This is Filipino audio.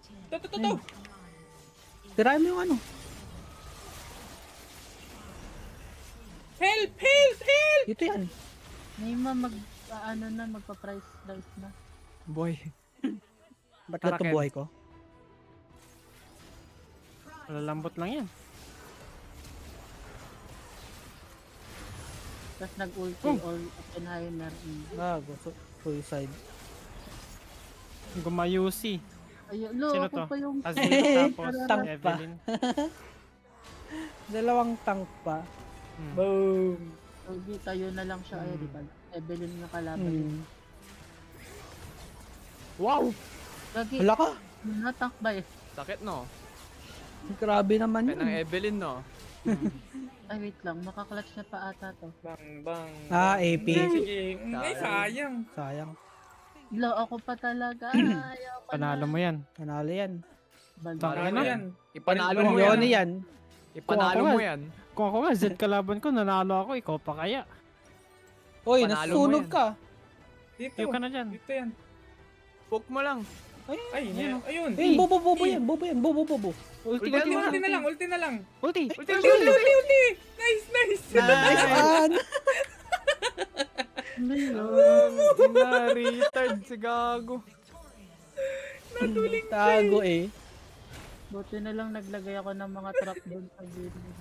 To. Tirahin mo yung ano. Help! Help! Help! Ito yan. Nima magpa-price dice na. Boy. Ba't Tara, ito Ken. buhay ko? Malalambot lang yan. Tapos nag-ulti all Oppenheimer. Gago. Suicide. Gumayusi. Ayun, Sino ako to? pa yung Azul tapos Tank pa. Evelyn. Dalawang tank pa. Hmm. Boom. Hindi, tayo na lang siya. Ay, di ba? Evelyn yung kalaban. Hmm. Wow! Lagi, Wala ka. natank ba eh? Sakit, no? Grabe naman Kaya ng yun. Evelyn, no? Ay, wait lang. Makaklatch na pa ata to. Bang. Ah, AP. Sige. Ay, sayang. Sayang. Lo, ako pa talaga. Ayaw ko Panalo mo yan. Panalo yan. Tangina. Ano yan? Ipanalo mo Yun yan. yan. Ipanalo Kung ako mo nga- yan. Kung ako nga, Z kalaban ko, nanalo ako, ikaw pa kaya. Uy, Panalo nasunog mo yan. ka. Dito. Ayaw ka na dyan. Dito yan. Poke mo lang. Ay, ayun. Eh, bobo yan. Bobo yan. Bobo. Ulti, Ulti ulti, na. Ulti na lang. ulti. Ulti. Nice. Nice one. Na-retard si Gago. Tago eh. Buti na lang naglagay ako ng mga trap doon sa gilid.